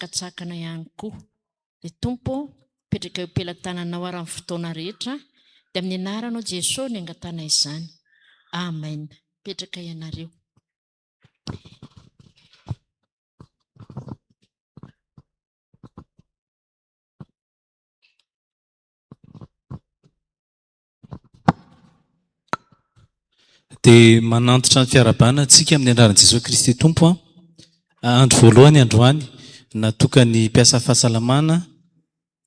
tsakatsakana ihany koa. Dia tompo petraka eo am-pelantananao ary amin'ny fotoana rehetra, dia amin'ny anaranao Jesosy ny angatana izany. Amen. Petraka ianareo. Dia manantitra ny fiarabana antsika amin'ny anaran'i Jesosy Kristy Tompo. Andro voalohany androany natokany mpiasa fahasalamana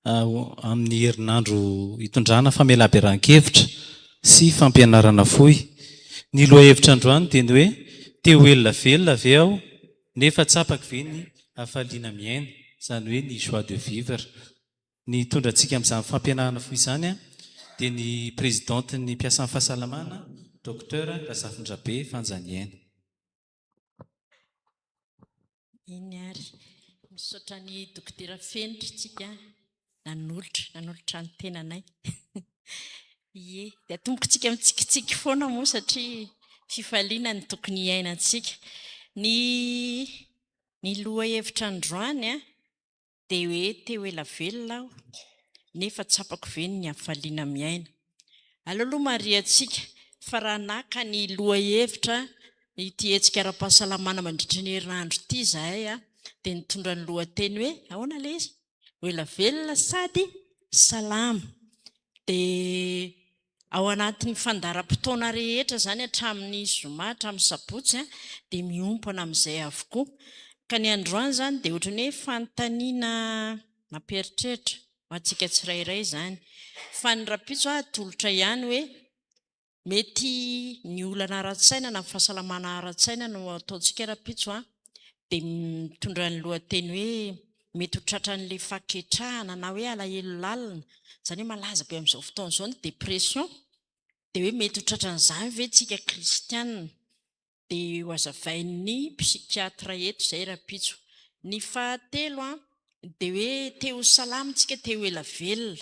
amin'ny herinandro hitondrana famelaberan-kevitra sy fampianarana fohy. Ny lohahevitra androany dia ny hoe teo elona velona avy aho nefa tsapako ve ny hafaliana miaina, izany hoe ny joie de vivre. Ny tondra antsika amin'izany fampianarana fohy izany dia ny présidenten'ny mpiasan'ny fahasalamana Docteur Kazafindrabe Fanjaniaina. Iny ary misaotra ny dokotera Fenitra tsika nanolotra ny tenanay. Ie, dia tombokontsika mitsikitsiky foana moa satria fifaliana ny tokony iainantsika. Ny lohahevitra androany dia hoe teo ela velona aho nefa tsapako ve ny hafaliana miaina. Aloloha Maria antsika fa raha naka ny lohahevitra ity hetsika ara-pahasalamana mandritra ny herinandro ity izahay dia nitondra ny lohateny hoe ahoana ilay izy? Ho ela velona sady salama. Dia ao anatin'ny fandaharam-potoana rehetra izany hatramin'ny zoma hatramin'ny sabotsy dia miompana amin'izay avokoa. Ka ny androany izany dia ohatran'ny hoe fanontaniana mamperitreritra ho antsika tsirairay izany. Fa ny rapitso atolotra ihany hoe mety ny olana ara-tsaina na fahasalamana ara-tsaina no ataontsika rapitso dia mitondra ny lohateny hoe mety ho tratran'ilay faketrahana na hoe alahelo lalina, izany hoe malaza be amin'izao fotoana izao ny dépression. Dia hoe mety ho tratran'izany ve tsika kristianina? Dia ho hazavain'ny psikiatra eto izay rapitso. Ny fahatelo dia hoe teo salama tsika, teo ela velona.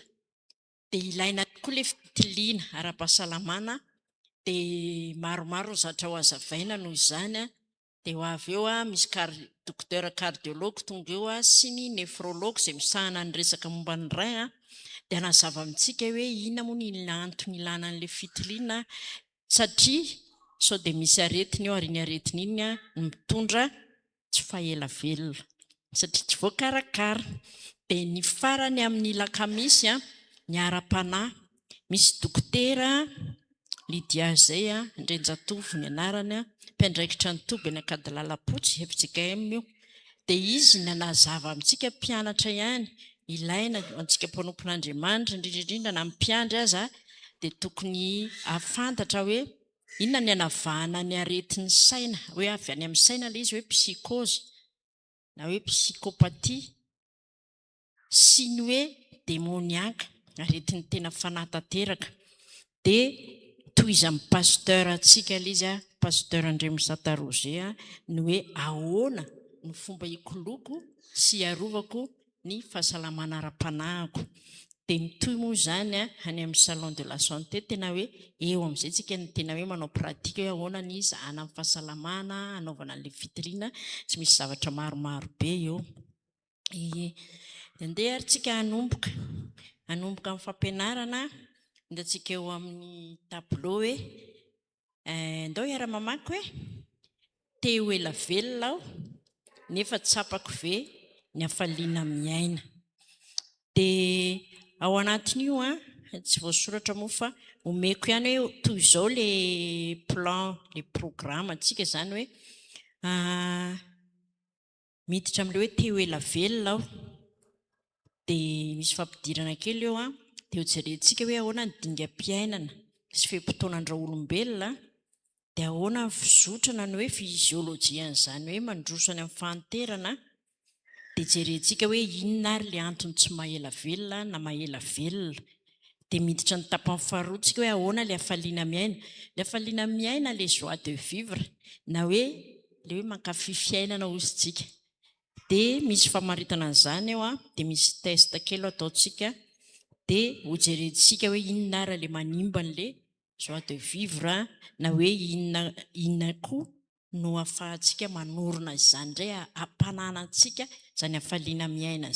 Dia ilaina tokoa ilay fitiliana ara-pahasalamana. Dia maromaro zatra ho hazavaina noho izany. Dia ho avy eo misy dokotera cardiologue tonga eo sy ny nefrologue izay misahana ny resaka momba ny ray. Dia hanazava amintsika hoe inona moa ny antony ilana an'ilay fitiliana, satria sao dia misy aretiny eo ary ny aretiny iny mitondra tsy fahela velona satria tsy voakarakara. Dia ny farany amin'ny lakamisy ny ara-panahy misy dokotera Lydia zay Ndrenjatovo ny anarany, mpiandraikitra ny Toby ny Akadilalapotsy FJKM io. Dia izy nanazava amintsika mpianatra ihany ilaina antsika mpanompon'Andriamanitra indrindrindrindra na mpiandry aza dia tokony afantatra hoe inona ny anavahana ny aretin'ny saina, hoe avy any amin'ny saina ilay izy hoe psychose na hoe psychopathie sy ny hoe démoniaque, aretin'ny tena fanatanteraka. Dia toy izy amin'ny pasteur antsika ilay izy pasteur Andremisata Roger ny hoe ahoana ny fomba hikoloko sy hiarovako ny fahasalamana ara-panahiko. Dia mitoy moa izany any amin'ny salon de la santé, tena hoe eo amin'izay tsika ny tena hoe manao pratika hoe ahoana ny zahana amin'ny fahasalamana, anaovana an'ilay fitiliana, tsy misy zavatra maromaro be eo. Andeha ary tsika hanomboka amin'ny fampianarana, hindantsika eo amin'ny tableau hoe andao hiara-mamaky hoe teo ela velona aho nefa tsapako ve ny hafaliana miaina. Dia ao anatin'io tsy voasoratra moa fa omeko ihany hoe toy izao ilay plan, ilay programme antsika izany hoe miditra amin'ilay hoe teo ela velona aho. Dia misy fampidirana kely eo dia jerentsika hoe ahoana ny dingam-piainana sy fehi-potoanan-dra olombelona, dia ahoana ny fizotrana ny hoe fiziolojian'izany hoe mandroso any amin'ny fahanterana. Dia jerentsika hoe inona ary ilay antony tsy mahela velona na mahela velona. Dia miditra ny tapany faharoa hoe ahoana ilay hafaliana miaina. Ilay hafaliana miaina ilay joie de vivre na hoe ilay hoe mankafy fiainana hozy tsika. Dia misy famaritana an'izany eo dia misy test kely ataontsika dia ho jerentsika hoe inona ary ilay manimba an'ilay joie de vivre na hoe inona koa no ahafahantsika manorona izany indray hampananantsika izany hafaliana miaina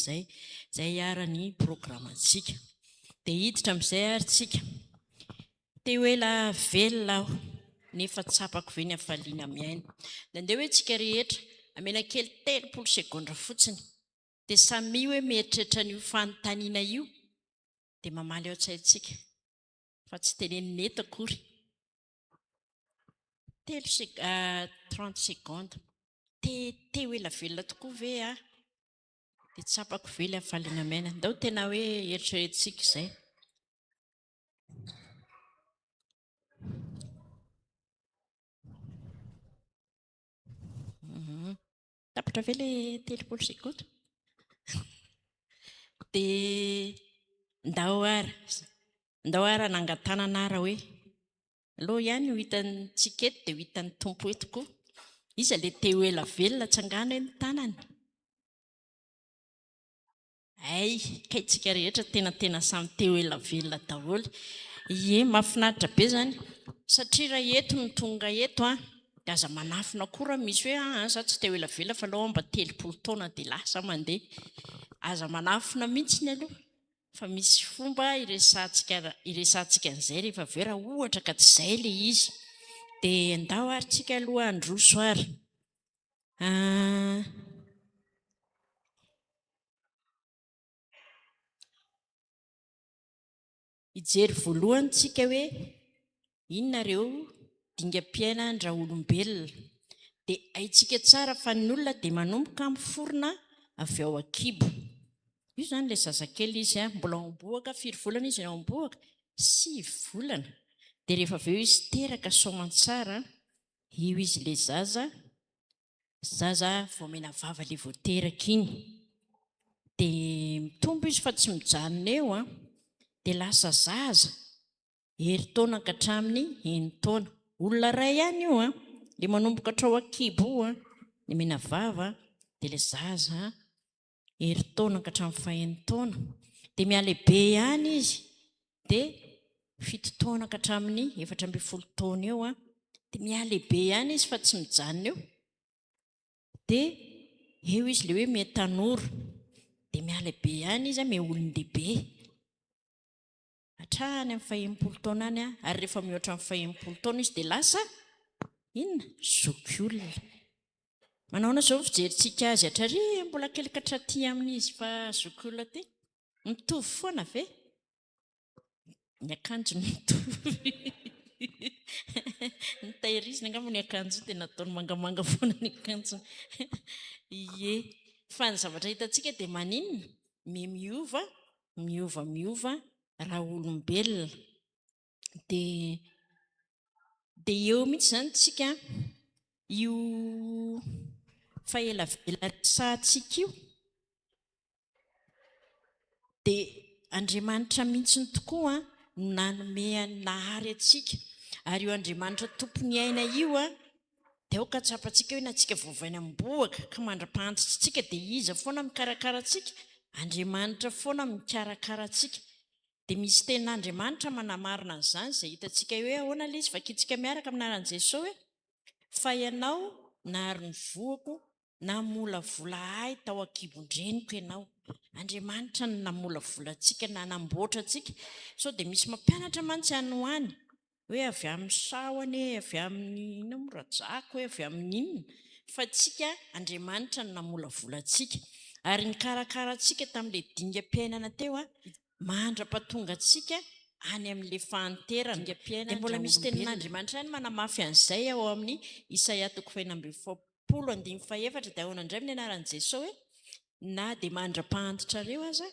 zay arany programantsika. Dia hiditra amin'izay ary tsika te hoela velona aho nefa tsapako ve ny hafaliana miaina. Dia andeha hoe tsika rehetra amena kely 3 sekondra fotsiny dia samy hoe mieritreritra n'io fanontaniana io dia mamaly ao an-tsaintsika fa tsy tenenina eto akory. 30 secondes te hoela velona tokoa ve dia tsapako ve ilay hafaliana miaina. Ndao tena hoe eritreretintsika izay. Tapitra ve ilay 30 secondes dia ndao ara nangatanana ara hoe aloha ihany ho hitantsika eto dia ho hitan'ny tompo eto koa. Iza ilay te hoela velona tsangana hoe ny tanany. Ay, kaitsika rehetra tena samy te hoela velona daholo. Ie, mahafinaritra be zany satria raha eto no tonga eto dia aza manafina koa raha misy hoe za tsy te hoela velona fa alao mba 30 taona dia lasa mandeha. Aza manafina mihitsy ny aloha fa misy fomba iresantsika an'izay rehefa avy eo raha ohatra ka tsy izay ilay izy. Dia andao ary tsika aloha androso ary hijery voalohany tsika hoe inona ireo dingam-piainan'olombelona. Dia haitsika tsara fa ny olona dia manomboka miforona avy ao an-kibo. Io zany ilay zazakely izy mbola omboaka. 4 volana izy no omboaka, 5 volana. Dia rehefa avy eo izy teraka soamantsara, io izy ilay zaza vao mena vava ilay vao teraka iny. Dia mitombo izy fa tsy mijanona eo dia lasa zaza herintaona ka hatramin'ny 9 taona. Olona iray ihany io dia manomboka hatrao an-kibo io dia mena vava dia ilay zaza herintaona ka hatramin'ny 9 taona. Dia mialehibe ihany izy dia 7 taona ka hatramin'ny 14 taona eo dia mialehibe ihany izy fa tsy mijanona eo. Dia eo izy ilay hoe metanora dia mialehibe ihany izy olon-dehibe hatrany amin'ny 20 taona any ary rehefa mihoatra amin'ny 20 taona izy dia lasa inona zokiolona. Manaona izao fijerintsika azy hatrary mbola kely katraty amin'izy fa zokiolona ty mitovy foana ve ny akanjo mitovy. Ny tahirizina angamba ny akanjo dia nataony mangamanga foana ny akanjo. Ie, fa ny zavatra hitantsika dia maninona miova raha olombelona. Dia eo mihitsy zany tsika io fahelavela resahantsika io dia Andriamanitra mihitsy ny tokoa no nanomehany nahary atsika. Ary io Andriamanitra tompony aina io dia aoka tsapantsika hoe na tsika voavaina miboaka ka mandra-pahantritra tsika dia iza foana mikarakara atsika? Andriamanitra foana mikarakara atsika. Dia misy tenin'Andriamanitra manamarina an'izany izay hitantsika hoe ahoana ilay izy vakintsika miaraka aminaran'i Jesosy hoe fa ianao nahary ny voako namolavola ahy tao an-kibon-dreniko ianao. Andriamanitra no namolavola antsika, nanamboatra antsika. Sao dia misy mampianatra mantsy anohany hoe avy amin'ny sahony, avy amin'ny rajako, avy amin'ny inona, fa tsika Andriamanitra no namolavola antsika. Ary nikarakara antsika tamin'ilay dingam-piainana teo mandra-pahatonga antsika any amin'ilay fahanterana. Dia mbola misy tenin'Andriamanitra ihany manamafy an'izay ao amin'ny Isaia 27:7 dia ahoana indray amin'ny anaran'i Jesosy hoe na dia mandra-pahantitrareo aza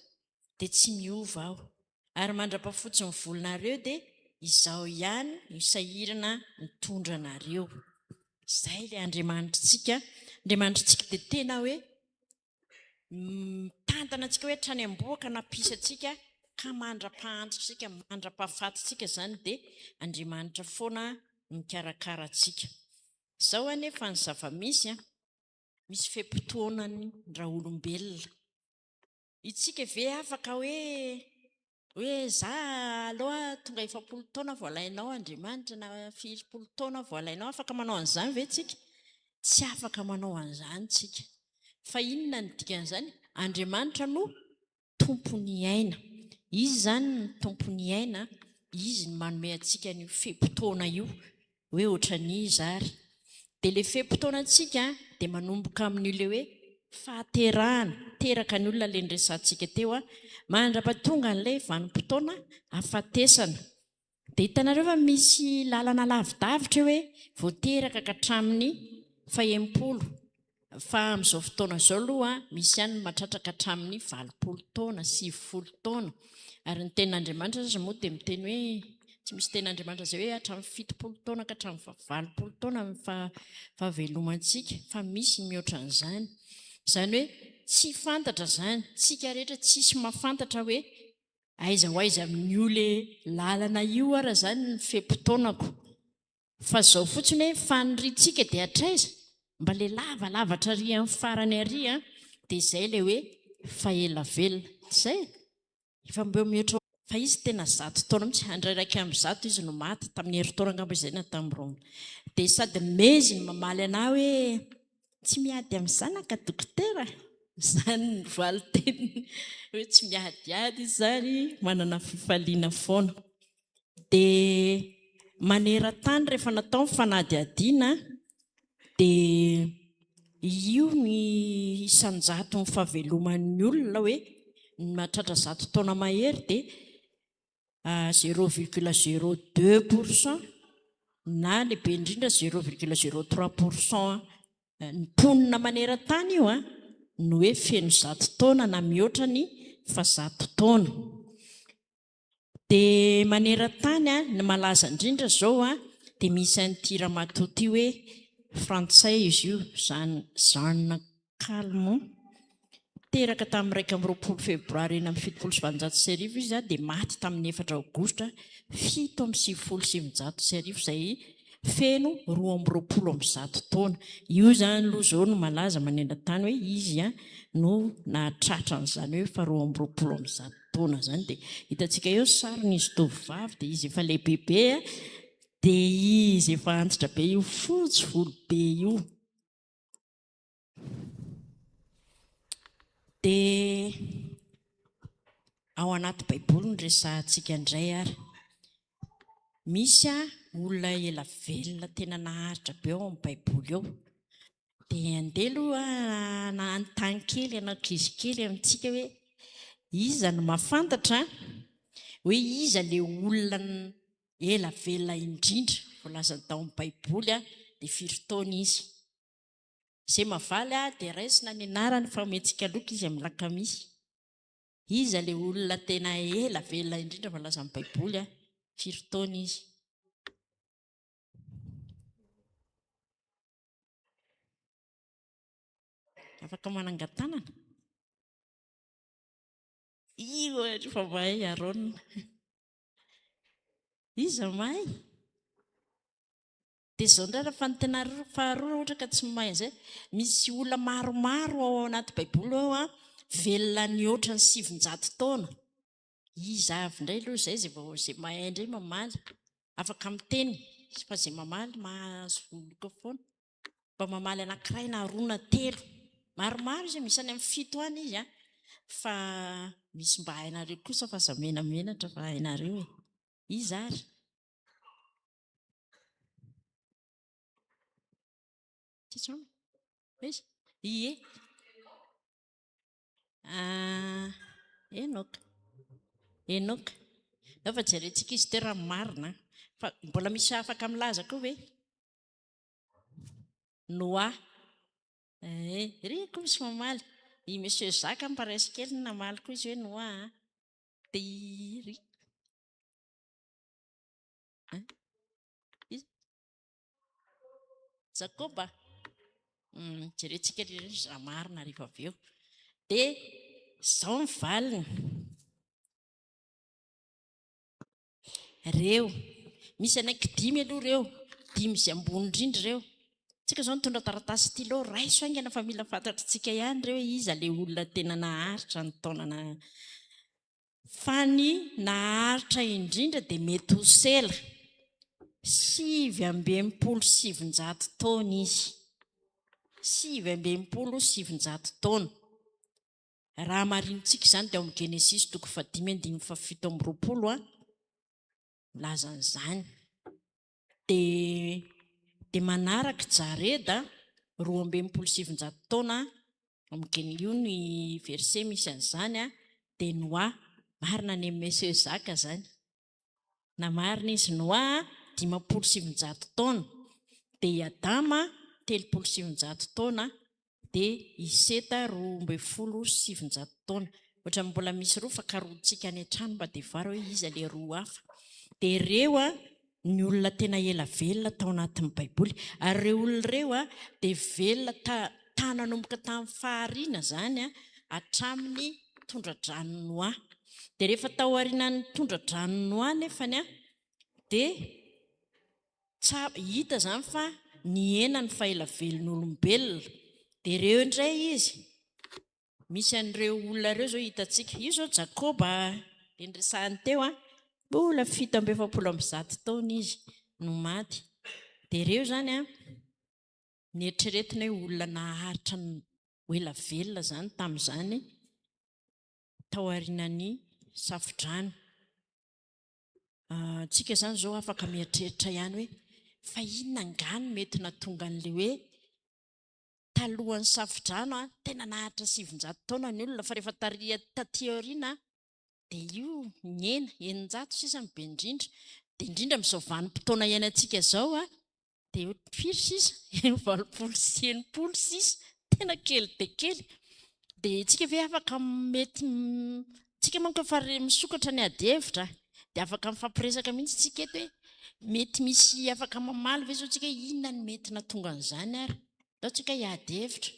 dia tsy miova aho, ary mandra-pahafotsy ny volonareo dia izaho ihany isahirana mitondra anareo. Izay ilay Andriamanitritsika. Andriamanitritsika dia tena hoe mitantana antsika hoe hatrany amboaka nampisy antsika ka mandra-pahantitritsika, mandra-pahafatintsika zany dia Andriamanitra foana mikarakara antsika. Izao anefa ny zava-misy misy feim-potoanany raha olombelona. Itsika ve afaka hoe za aloha tonga 70 taona vao alainao Andriamanitra na 70 taona vao alainao, afaka manao an'izany ve tsika? tsy afaka manao an'izany tsika fa inona ny dikan'izany Andriamanitra no tompony aina izy zany ny tompony aina izy ny manome antsika ny fe-potoana io hoe ohatra ny zary dia le fe-potoanantsika dia manomboka amin'ile hoe fahaterahana teraka ny olona le nresantsika teo mandrapatonga n'ilay vanim-potoana afatesana dia hitanareo fa misy lalana lavidavitra hoe voateraka ka hatramin'ny faha-empolo fa amin'izao fotoana izao aloha misy ihany mahatratraka hatramin'ny 20 taona 90 taona ary ny ten'Andriamanitra aza moa dia miteny hoe tsy misy ten'Andriamanitra zay hoe hatramin'ny 70 taona ka hatramin'ny 20 taona amin'ny fahavelomantsika fa misy mihoatra an'izany izany hoe tsy fantatra zany tsika rehetra tsisy mahafantatra hoe aiza ho aiza amin'ny io le lalana io ara zany ny fe-potoanako fa zao fotsiny hoe faniritsika dia hatraiza mba le lavalavatra ry amin'ny farany ary dia izay le hoe faelavelona zay efa mbeo mihoatra fa izy tena 100 taona mihitsy andrairaiky amin'ny 100 izy no maty tamin'ny herintaona angamba izay na tamin'irony dia sady mezy ny mamaly anah hoe tsy miady amin'ny zanaka dokotera zany ny valiteny hoe tsy miadiady izy zany manana fifaliana foana dia maneran-tany rehefa natao mifanadiadiana dia io ny isanjato ny fahaveloman'ny olona hoe mahatratra 100 taona mahery dia 0,02% na lehibe indrindra 0,03% ny mponina maneran-tany io no hoe feno 100 taona na mihoatra ny fa 100 taona dia maneran-tany ny malaza indrindra zao dia misy an'ity ramatoa ty hoe frantsay izy io Jeanne Calment teraka tamin'ny 2 febroary eny amin'ny 790 izy dia maty tamin'ny 4 aogositra 797 izay feno 220 taona io zany aloha zao no malaza maneran-tany hoe izy no nahatratra an'izany hoe fa 220 taona zany dia hitantsika eo sariny izy tovovavy dia izy efa lehibebe dia izy efa antitra be io fotsy volobe io dia ao anaty baiboly ny resantsika indray ary misy olona ela velona tena naharitra be ao amin'ny baiboly ao dia andelo na antany kely anankizy kely amintsika hoe iza no mahafantatra hoe iza le olona ela velona indrindra voalaza tao amin'ny baiboly dia firy taona izy izay mavaly dia raisina ny anarany fa mentsika loka izy amin'ny lakamisy iza le olona tena ela velona indrindra voalaza amin'ny baiboly firy taona izy afaka manangan-tanana io fa mahay arona iza mahay dia zao ndray raha fanontena faharoa ohatra ka tsy mahay zay misy olona maromaro ao anaty baiboly ao velona ny oatra ny 700 taona izy avy indray aloha zay zay mahay indray mamaly afaka miteny fa zay mamaly mahazo loka foana mba mamaly anankiray na roa na telo maromaro izy misy any amin'ny 7 any izy fa misy mba hainareo kosa fa za menamenatra fa hainareo izy ary ie enoka fa jerentsika izy te raha marina fa mbola misy afaka milaza koa hoe Noa ry koa misy mamaly i monsieur Jacques mparaiso kely ny namaly koa izy hoe Noa dia ry Jakoba jerentsika raha marina rehefa avy eo dia zao ny valiny reo misy anaiky 5 aloha reo 5 izay ambony indrindra reo tsika zao nitondra taratasy stylo raiso aingana fa mila fantatritsika ihany reo iza le olona tena naharitra ny taonana fa ny naharitra indrindra dia Metusela 727 taona izy 770 taona. Raha marinitsika izany dia amin'ny Genesis 5:17 lazan'izany. Dia manaraka Jareda 270 taona amin'ny io ny verset misy an'izany dia Noa, marina ny Monsieur Zaka zany. Na marina izy Noa 570 taona, dia Adama 370 taona, dia Iseta 270 taona. Ohatra mbola misy roa fa karoantsika any an-trano mba dia varo hoe iza le roa hafa. Dia ireo ny olona tena ela velona tao anatin'ny Baiboly. Ary ireo olona ireo dia velona nanomboka tamin'ny fahariana zany hatramin'ny tondra-drano Noa. Dia rehefa tao aorianan'ny tondra-drano Noa nefany dia hita zany fa niena ny fahaelavelon'olombelona. Dia ireo indray izy, misy an'ireo olona ireo zao hitantsika. Io zao Jakoba indresahany teo mbola 770 taona izy no maty. Dia ireo zany nieritreretina hoe olona naharitra ny ela velona zany tamin'izany tao aorianan'ny safidrano. Tsika zany zao afaka mieritreritra ihany hoe fa inona angano mety natonga an'le hoe talohan'ny safidrano tena naharitra 700 taona ny olona, fa rehefa taty aoriana dia io niena 900 sisa be indrindra. Dia indrindra amin'izao vanim-potoana iainantsika zao dia firy sisa 896, tena kely dia kely. Dia tsika ve afaka mety tsika manko efa misokatra ny ady-hevitra dia afaka mifampiresaka mihitsy tsika eto hoe mety misy afaka mamaly ve zao tsika inona ny mety natonga an'izany ary. Dao tsika hiady-hevitra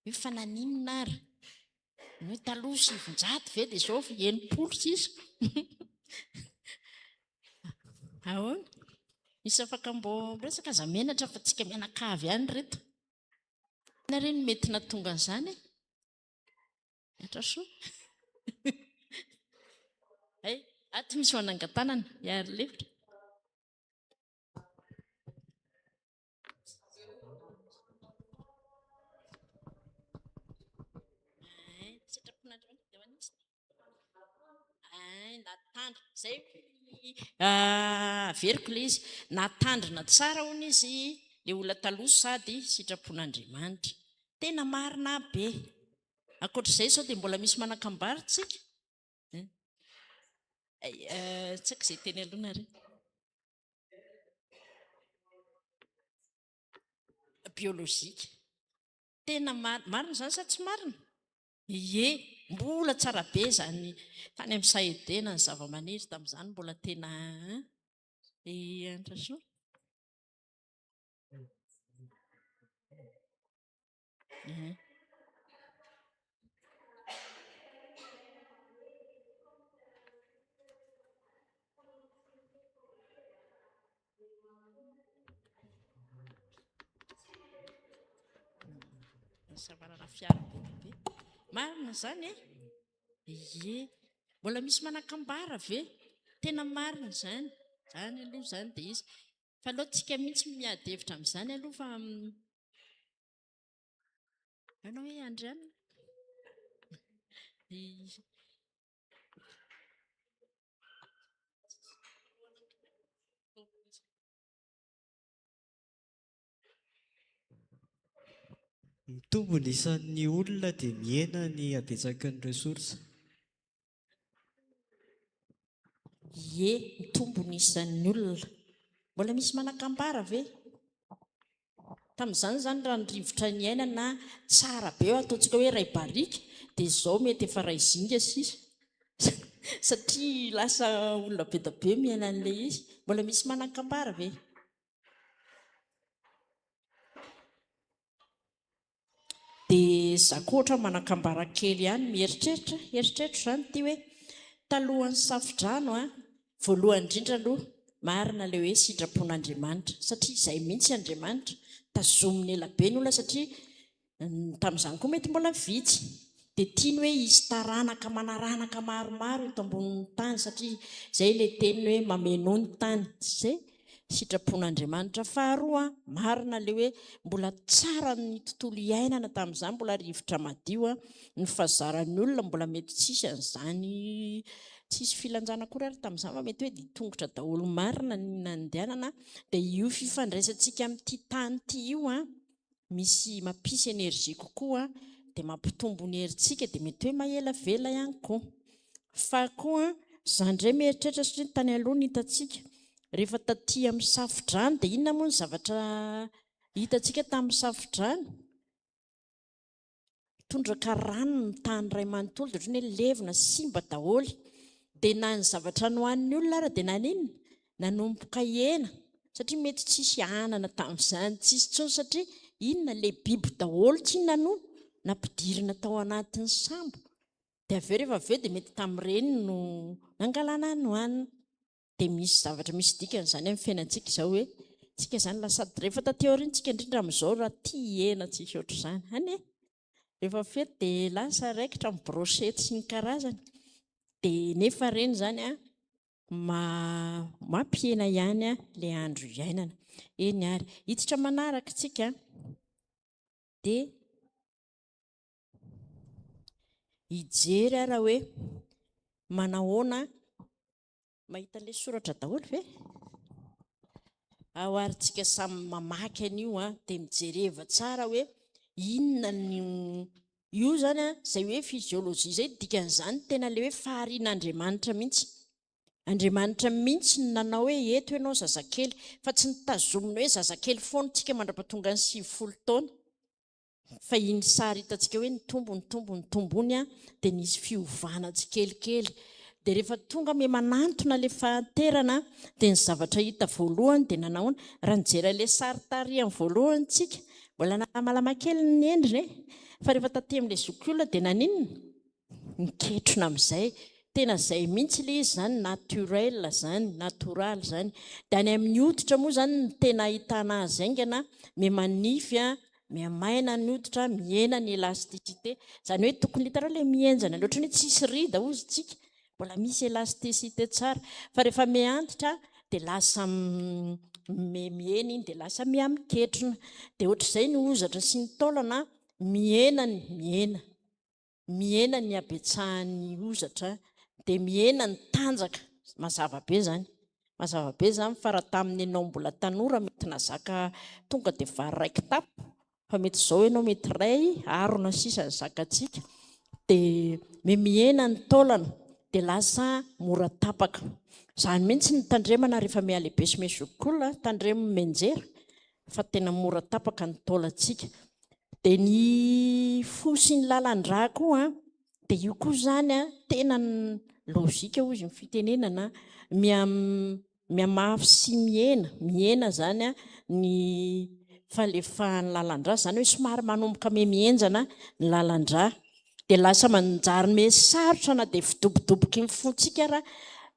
hoe fa naninona ary hoe taloha 700 ve dia zao 900 ahoana misy afaka mbo resaka aza menatra fa tsika mianakavy ihany reto. Na reny mety natonga an'izany atra soa aty misy manangan-tanana hiary lefitra. Natandrina zay averiko le izy, natandrina tsara hono izy le olona taloha sady sitrapon'Andriamanitra. Tena marina be. Ankoatr'izay sao dia mbola misy manakambary tsika. Tsaka izay teny aloha re. Biolojika. Tena marina zany sa tsy marina? Ie, mbola tsara be zany tany amin'ny Sahedena ny zava-maniry tamin'izany mbola tena antrasoa. Savarana fiara be marina zany ie, mbola misy manakambara ve tena marina zany aloha zany dia izy fa alohantsika mihitsy miady hevitra amin'izany aloha fa anao hoe andriana Mitombo ny isan'ny olona dia miena ny habetsaky ny resorsa. Ie, mitombo ny isan'ny olona. Mbola misy manakambara ve? Tamin'izany zany raha ny rivotra ny ainana tsara be ataontsika hoe ray barika dia izao mety efa ray zinga sisa satria lasa olona be da be miaina an'ilay izy. Mbola misy manakambara ve? Dia za koa ohatra manakambara kely ihany mieritreritra zany ty hoe talohan'ny safidrano voalohany indrindra aloha marina le hoe sitrapon'Andriamanitra, satria izay mihitsy Andriamanitra tazominy ela be ny olona, satria tamin'izany koa mety mbola vitsy dia tiany hoe hisy taranaka manaranaka maromaro eto ambonin'ny tany, satria izay ilay teny hoe mameno ny tany. Zay sitrapon'Andriamanitra. Faharoa, marina le hoe mbola tsara ny tontolo iainana tamin'izany, mbola rivotra madio ny fahazaran'ny olona, mbola mety tsisy an'izany, tsisy filanjana kory ary tamin'izany fa mety hoe ditongotra daholo. Marina ny nandehanana. Dia io fifandraisantsika amin'ity tany ity io misy mampisy energia kokoa dia mampitombo ny herintsika, dia mety hoe mahela vela ihany koa. Fa koa izany indray mieritreritra satria tany aloha ny hitantsika rehefa taty amin'ny safodrano, dia inona moa ny zavatra hitantsika tamin'ny safodrano? Tondraka rano ny tany iray manontolo, dia ohatran'ny hoe levona simba daholo. Dia na ny zavatra nohan'ny olona ary dia naninona nanomboka hena, satria mety tsisy anana tamin'izany, tsisy tsony, satria inona le biby daholo tsy nanoa nampidirina tao anatin'ny sambo. Dia aveo rehefa aveo dia mety tamin'ireny no nangalana ny hohanina. Dia misy zavatra misy dikany izany amin'ny fiainantsika izao hoe tsika izany lasa rehefa taty aoriana tsika indrindra amin'izao raha tia hena tsisy ohatr'izany anie. Rehefa fety dia lasa raikitra amin'ny brochette sy ny karazany. Dia nefa ireny izany mampihena ihany ilay andro iainana. Eny ary hiditra manaraka tsika dia hijery raha hoe manahoana, mahita ilay soratra daholo ve? Ao ary tsika samy mamaky an'io dia mijereva tsara hoe inona io zany izay hoe fiziolojia izay dikan'izany tena le hoe faharian'Andriamanitra mihitsy. Andriamanitra mihitsy no nanao hoe eto ianao zazakely, fa tsy nitazomina hoe zazakely foana tsika mandra-pahatonga ny 90 taona. Fa iny sary hitantsika hoe nitombony dia nisy fiovana tsikelikely. Dia rehefa tonga me manantona le fahaterana dia ny zavatra hita voalohany dia nanahoana? Raha nijery ilay sary tarihany voalohany tsika, mbola nalamalama kely ny endriny, fa rehefa taty amin'ilay zokiolona dia naninona? Niketrona amin'izay. Tena izay mihitsy ilay izy zany, naturel zany, natoraly zany. Dia any amin'ny hoditra moa zany ny tena ahitana azy aingana, miamanify, miamaina ny hoditra, miena ny elasticité. Izany hoe tokony hitara ilay mienjana, ohatran'ny hoe tsisy rida hozy tsika, mbola misy elasticité tsara. Fa rehefa miantitra dia lasa miena iny, dia lasa miketrona. Dia ohatr'izay ny hozatra sy ny taolana miena ny habetsahan'ny hozatra, dia miena ny tanjaka. Mazava be zany fa raha tamin'ny ianao mbola tanora mety nazaka tonga dia vary raiky tapo, fa mety izao ianao mety ray arona sisa ny zakantsika. Dia miena ny taolana dia lasa mora tapaka. Izany mihitsy ny tandremana rehefa mialehibe sy mizokiolona, tandremo menjera fa tena mora tapaka ny taolantsika. Dia ny fo sy ny lalan-drà koa dia io koa zany tena lôjika hozy ny fitenenana, miamafy sy miena zany ny falefahan'ny lalan-drà, zany hoe somary manomboka mienjana ny lalan-drà. Dia lasa manjary me sarotra na dia fidobodoboky ny fontsika raha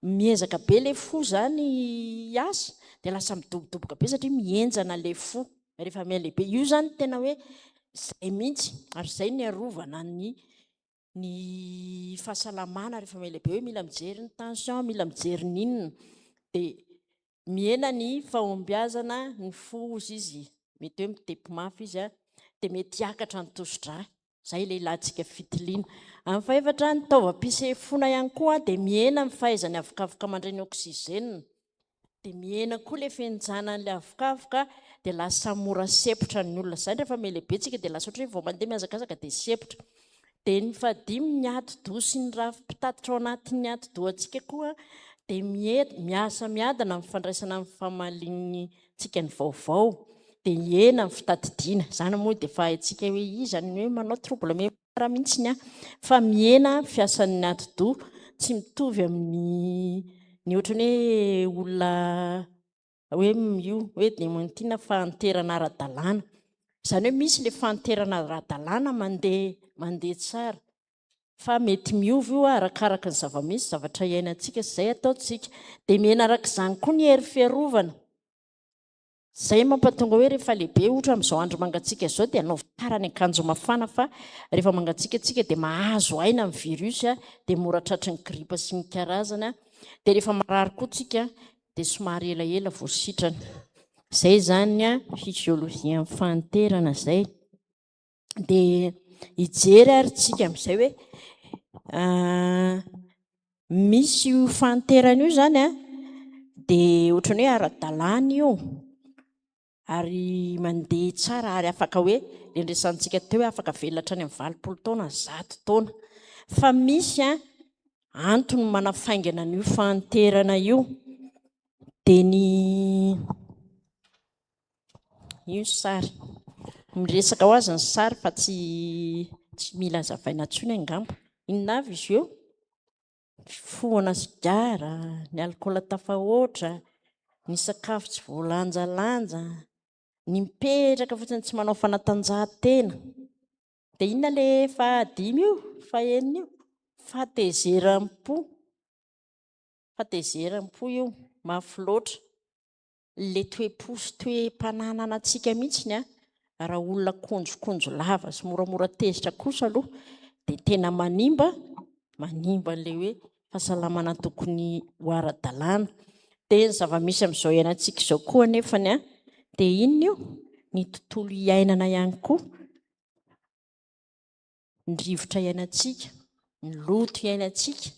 miezaka be ilay fo zany asa, dia lasa midobodoboka be satria mienjana ilay fo rehefa mialehibe. Io zany tena hoe izay mihitsy, ary izay ny arovana ny fahasalamana rehefa mialehibe, hoe mila mijery ny tension, mila mijery ny inona. Dia miena ny fahombiazana ny fo hozy izy, mety hoe mitepy mafy izy dia mety hiakatra ny tosi-drà. Izay ilay ilantsika fitiliana. Amin'ny fahaefatra ny taovam-pisefoana ihany koa dia miena ny fahaizany avokafoka mandray ny oksizena. Dia miena koa ilay fienjana n'ilay avokafoka dia lasa mora sepotra ny olona. Izany rehefa mialehibe tsika dia lasa ohatra hoe vao mandeha mihazakazaka dia sepotra. Dia ny fahadimy ny ati-doha sy ny rafi-pitatitra ao anatin'ny ati-doha antsika koa dia miasa miadana amin'ny fandraisana amin'ny famaliantsika ny vaovao. Dia hiena ny fitadidiana. Izany moa dia efa haintsika hoe izany hoe manao trouble mémoire mihitsy fa miena fiasan'ny ati-doha, tsy mitovy amin'ny ohatrany hoe olona hoe io hoe dementina fahanterana ara-dalàna. Izany hoe misy ilay fahanterana ara-dalàna mandeha tsara, fa mety miova io arakaraka ny zava-misy zavatra iainantsika sy izay ataontsika. Dia miena arak'izany koa ny hery fiarovana. Izay mampatonga hoe rehefa lehibe ohatra amin'izao andro mangatsika izao dia hanao tsara ny akanjo mafana, fa rehefa mangatsika tsika dia mahazo aina amin'ny virus dia mora tratry ny gripa sy ny karazana. Dia rehefa marary koa tsika dia somary elaela vao sitrana. Zay zany a fisiôlôjia amin'ny fahanterana zay. Dia hijery ary tsika amin'izay hoe misy io fahanterana io zany a dia ohatrany hoe ara-dalàna io ary mandeha tsara ary afaka hoe indresantsika teo hoe afaka velatra any amin'ny 20 taona 100 taona fa misy a antony manafaingana an'io fahanterana io dia ny io sary miresaka ho azy ny sary fa tsy mila zavaina ntsony angamba. Inona avy izy eo? Foana sigara, ny alikaola tafahoatra, ny sakafo tsy voalanjalanja, ny mipetraka fotsiny tsy manao fanatanjahantena. Dia inona le fahadimy io? Fahenina io? Fahatezeram-po. Fahatezeram-po io mafy loatra. Le toe-po sy toe-pananana antsika mihitsiny a raha olona konjokonjo lava sy moramora tezitra kosa aloha dia tena manimba an'ilay hoe fahasalamana tokony ho ara-dalàna. Dia ny zava-misy amin'izao iainantsika izao koa anefany a dia inona io? Ny tontolo iainana ihany koa, ny rivotra iainantsika, ny loto iainantsika,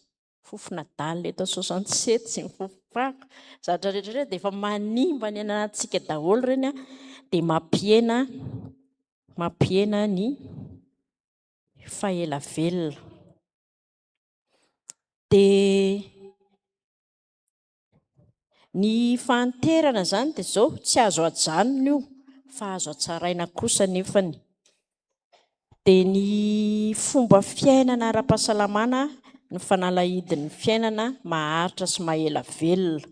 fofona dala eto 67 sy ny fofopako, zavatra rehetra dia efa manimba ny iainantsika daholo ireny a dia mampiena ny faela-velona. Dia ny fahanterana zany dia izao tsy azo ajanona io fa azo atsaraina kosa nefany. Dia ny fomba fiainana ara-pahasalamana ny fanalahidin'ny fiainana maharitra sy mahela velona.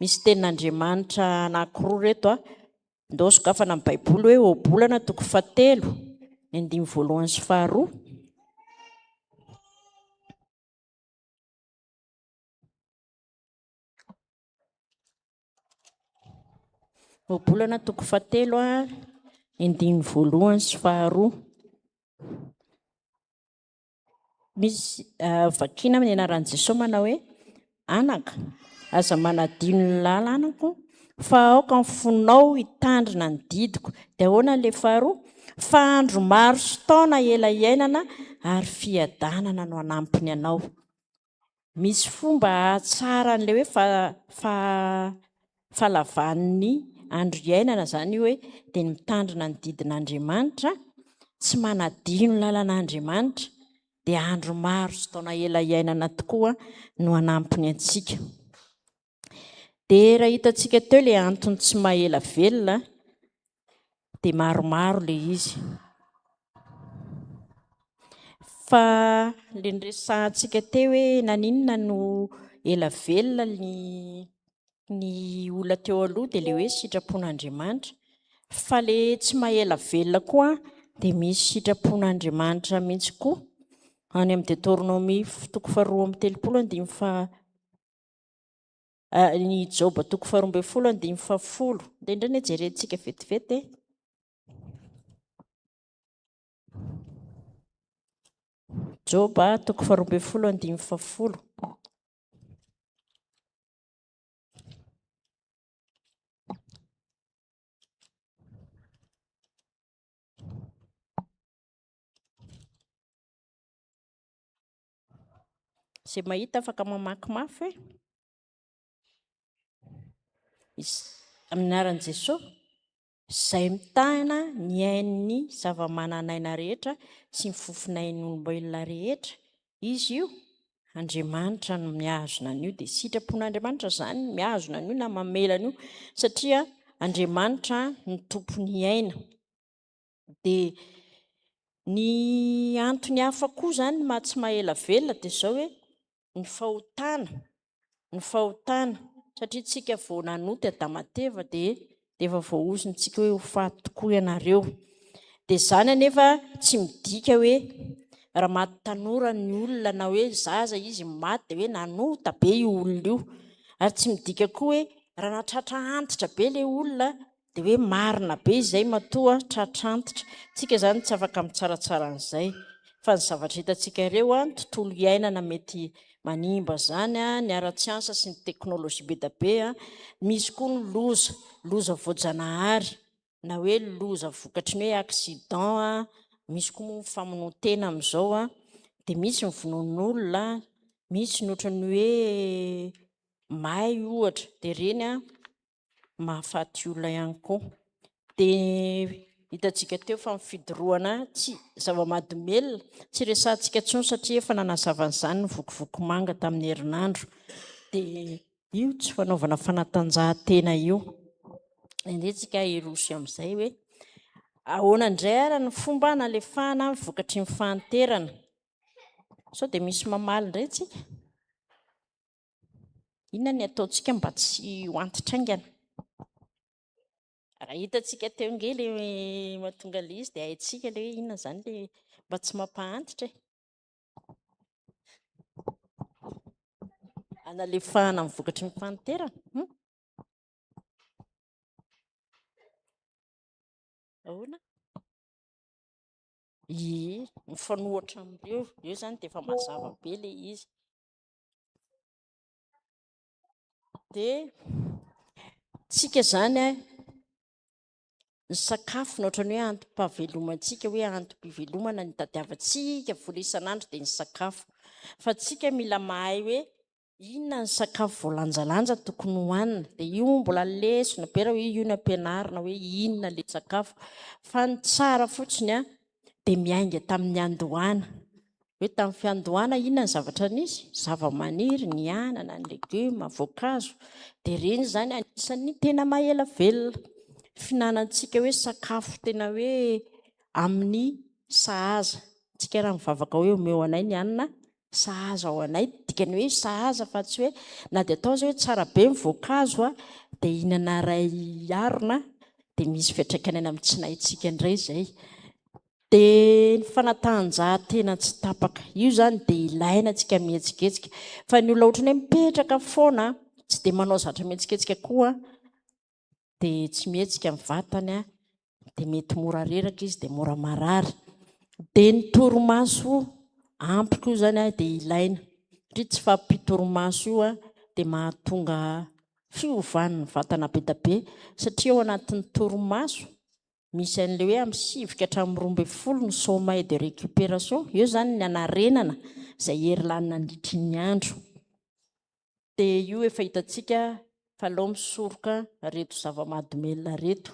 Misy tenin'Andriamanitra anankiroa reto a ndao sokafana amin'ny baiboly hoe obolana 7 1 sy 2. Obolana 7 1 sy 2. Misy vakina amin'ny anaran'i Jesosy manao hoe anaka aza manadino ny lalànako fa aoka ny fonao hitandrina ny didiko. Dia ahoana ilay 2? Fa andro maro sy taona ela iainana ary fiadanana no hanampiny anao. Misy fomba hahatsara an'ilay hoe fahalavan'ny andro iainana zany io hoe dia ny mitandrina ny didin'Andriamanitra, tsy manadino ny lalàn'Andriamanitra, dia andro maro sy taona ela iainana tokoa no hanampiny antsika. Dia raha hitantsika teo ilay antony tsy mahela velona dia maromaro ilay izy. Fa ilay niresahantsika teo hoe naninona no ela velona ny olona teo aloha dia ilay hoe sitrapon'Andriamanitra. Fa ilay tsy mahela velona koa dia misy sitrapon'Andriamanitra mihitsy koa. Any amin'ny Deutéronomie 2:30 ny Job 2:12 dia indray ny jerentsika vetivety. Job 2:12. Izay mahita afaka mamaky mafy amin'ny anaran'i Jesosy. Izay mitahana ny ain'ny zava-manan'aina rehetra sy ny fofonain'ny olombelona rehetra, izy io Andriamanitra no mihazona an'io. Dia sitrapon'Andriamanitra zany mihazona an'io na mamela an'io satria Andriamanitra ny tompony aina. Dia ny antony hafa koa zany maha tsy mahela velona dia izao hoe ny fahotana satria tsika vao nanoty Adamateva dia efa voaozontsika hoe ho faty tokoa ianareo. Dia zany anefa tsy midika hoe raha maty tanora ny olona na hoe zaza izy maty dia hoe nanota be io olona io, ary tsy midika koa hoe raha natratra antitra be ilay olona dia hoe marina be izay matoa tratra antitra. Tsika zany tsy afaka mitsaratsara an'izay fa ny zavatra hitantsika ireo a tontolo iainana mety manimba zany a ny ara-tsiansa sy ny teknôlôjia be da be a misy koa ny loza voajanahary na hoe loza vokatry ny hoe accident a misy koa moa famonontena amin'izao a dia misy ny vonon'olona misy ny ohatran'ny hoe may ohatra dia reny a mahafaty olona ihany koa dia hitantsika teo fa mifidoroana tsy zava-mahadomelona tsy resantsika intsony satria efa nanazava n'izany ny vokivoky manga tamin'ny herinandro dia io tsy fanaovana fanatanjahantena io indrentsika irosy amin'izay hoe ahoana indray ara ny fomba nalefahana vokatry ny fahanterana sao dia misy mamaly indray tsika inona ny ataontsika mba tsy ho antitraingana raha hitantsika teo nge le mahatonga le izy dia haintsika le hoe inona zany le mba tsy mampahantitra analefahana amin'ny vokatry ny fahanterana ahoana mifanohatra amin'ireo eo zany dia efa mazava be le izy dia tsika zany a ny sakafo na ohatrany hoe antom-pahavelomantsika hoe antom-pivelomana ny tadiavantsika vola isan'andro dia ny sakafo fa tsika mila mahay hoe inona ny sakafo voalanjalanja tokony hohanina dia io mbola lesona be raha hoe io ny ampianarina hoe inona le sakafo fa ny tsara fotsiny a dia miainga tamin'ny andohana hoe tamin'ny fiandohana inona ny zavatra nisy zava-maniry ny anana ny legioma voankazo dia reny zany anisan'ny tena mahela velona finanantsika hoe sakafo tena hoe amin'ny sahaza tsika raha mivavaka hoe omeo anay ny anina sahaza ao anay dikany hoe sahaza fa tsy hoe na dia atao zay hoe tsara be ny voankazo a dia hihinana ray arona dia misy fiantraikany any amin'ny tsinahintsika indray zay dia ny fanatanjahantena tsy tapaka io zany dia ilaina antsika mihetsiketsika fa ny olona ohatrany hoe mipetraka foana tsy dia manao zavatra mihetsiketsika koa dia tsy mihetsika amin'ny vatany a dia mety mora reraka izy dia mora marary dia ny torimaso ampiko io zany a dia ilaina satria tsy fampitoromaso io a dia mahatonga fiovan'ny vatana be da be satria ao anatin'ny torimaso misy an'le hoe amin'ny sivika hatramin'ny 12 ny sommeil de récupération io zany ny anarenana izay hery lanina andritry ny andro dia io efa hitantsika falao misoroka reto zava-mahadomelona reto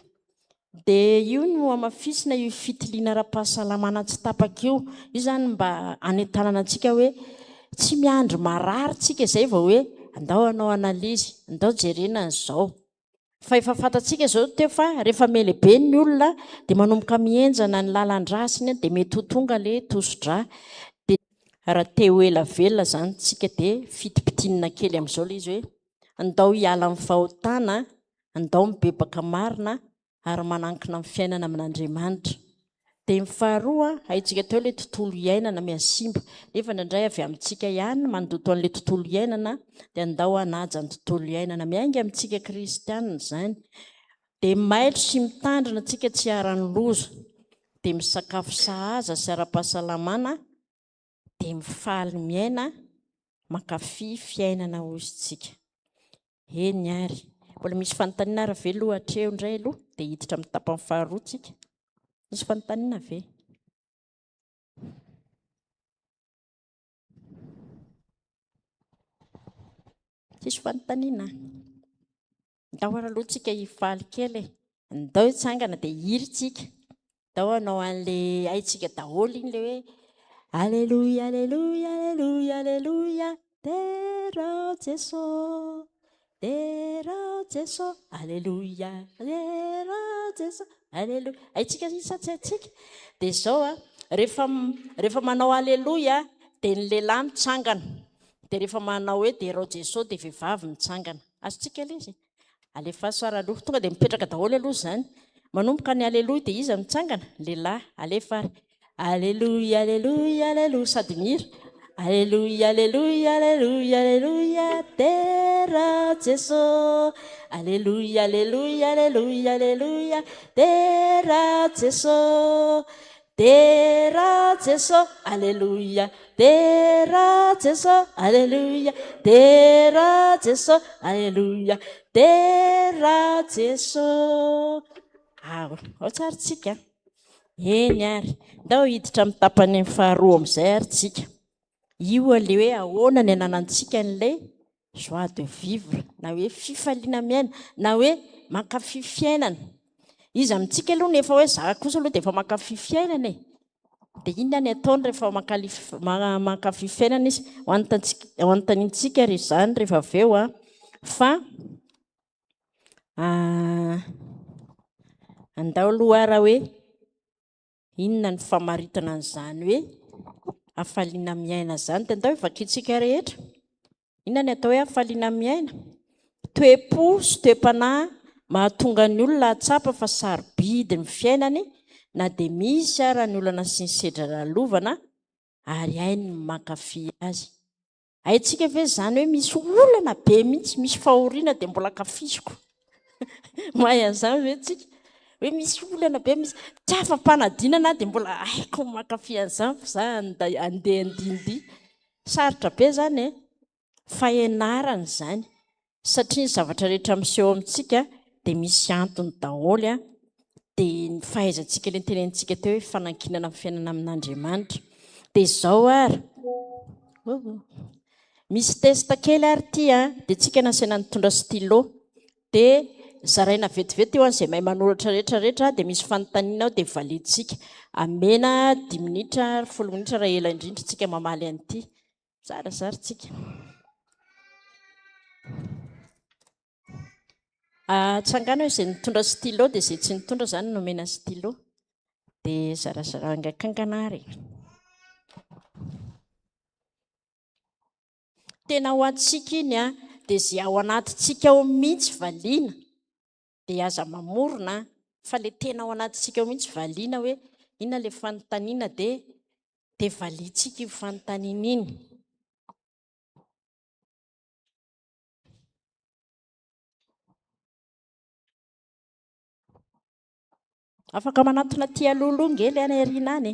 dia io no amafisina io fitiliana ara-pahasalamana tsy tapaka io zany mba anentanana antsika hoe tsy miandry marary tsika izay vao hoe andao anao analizy andao jerena n'izao fa efa fantatsika zao teo fa rehefa melehibe ny olona dia manomboka mienjana ny lalan-drasiny dia mety ho tonga le toso-dra dia raha te ho ela velona zany tsika dia fitipitinina kely amin'izao le izy hoe andao hiala amin'ny fahotana andao mibebaka marina ary manankina amin'ny fiainana amin'Andriamanitra dia ny faharoa haitsika teo ilay tontolo iainana mihasimba nefa indraindray avy amintsika ihany mandoto an'ilay tontolo iainana dia andao hanaja ny tontolo iainana miainga amintsika kristianina izany dia maitro sy mitandrina antsika tsy harany loza dia misakafo sahaza sy ara-pahasalamana dia mifaly miaina mankafy fiainana hozy tsika eny ary mbola misy fanontaniana ara ve aloha hatreo indray aloha dia hiditra amin'ny tapany faharoa tsika misy fanontaniana ve tsisy fanontaniana andao ara aloha tsika hifaly kely andao hitsangana dia hiry tsika andao anao an'le haitsika daholo iny le hoe alleluia alleluia alleluia alleluia tera jeso tera jeso alleluia tera jeso alleluia haitsika isa tsy haitsika dia izao a rehefa manao alleluia dia ny lehilahy mitsangana dia rehefa manao hoe dera jeso dia vehivavy mitsangana azontsika aloha izy alefa sara aloha tonga dia mipetraka daholo aloha zany manomboka ny alleluia dia iza mitsangana lehilahy alefa ary alleluia alleluia alleluia sady mira alleluia alleluia alleluia alleluia tera jeso alleluia alleluia alleluia alleluia tera jeso de raha Jesosy alleluia, de raha Jesosy alleluia, de raha Jesosy alleluia, de raha Jesosy. Ao tsarytsika eny ary ndao hiditra amin'ny tapany amin'ny faharoa amin'izay ary tsika. Io ale hoe ahoana ny ananantsika n'ilay joie de vivre, na hoe fifaliana miaina, na hoe mankafy fiainana. Izy amintsika aloha nefa hoe za kosa aloha dia efa mankafy fiainana e. Dia inona ny ataony rehefa mankafy fiainana izy? Ho anontaniantsika ry izany rehefa avy eo fa andao aloha raha hoe inona ny famaritana an'izany hoe hafaliana miaina zany, dia andao vakiantsika rehetra. Inona ny atao hoe hafaliana miaina? Toe-po sy toe-panahy mahatonga ny olona hatsapa fa sarobidy ny fiainany, na dia misy ara ny olana sy ny sedra lalovana ary hainy ny mankafy azy. Haintsika ve zany hoe misy olana be mihitsy, misy fahoriana dia mbola kafisiko mahay an'izany ve tsika? Hoe misy olana be misy tsy afa-panadinana dia mbola haiko mankafy an'izany fa za andeha andindy. Sarotra be zany e, fa ianarana izany satria ny zavatra rehetra miseho amintsika dia misy antony daholo dia ny fahaizantsika ilay tenentsika teo hoe fanankinana amin'ny fiainana amin'Andriamanitra. Dia izao ary misy testa kely ary ity dia tsika nasaina nitondra stylo dia zaraina vetivety eo an'izay mahay manoratra rehetrarehetra dia misy fanontaniana ao dia valitsika amena 10 minitra 10 minitra raha ela indrindra tsika mamaly an'ity. Zarazara tsika. Tsangana hoe izay nitondra stylo dia izay tsy nitondra zany nomena stylo dia zarazara angakangana ary. Tena ho antsika iny dia izay ao anatintsika ao mihitsy valiana dia aza mamorona, fa ilay tena ao anatintsika ao mihitsy valiana hoe inona ilay fanontaniana dia valitsika io fanontaniana iny. Afaka manatona tia lolongely any ariana any.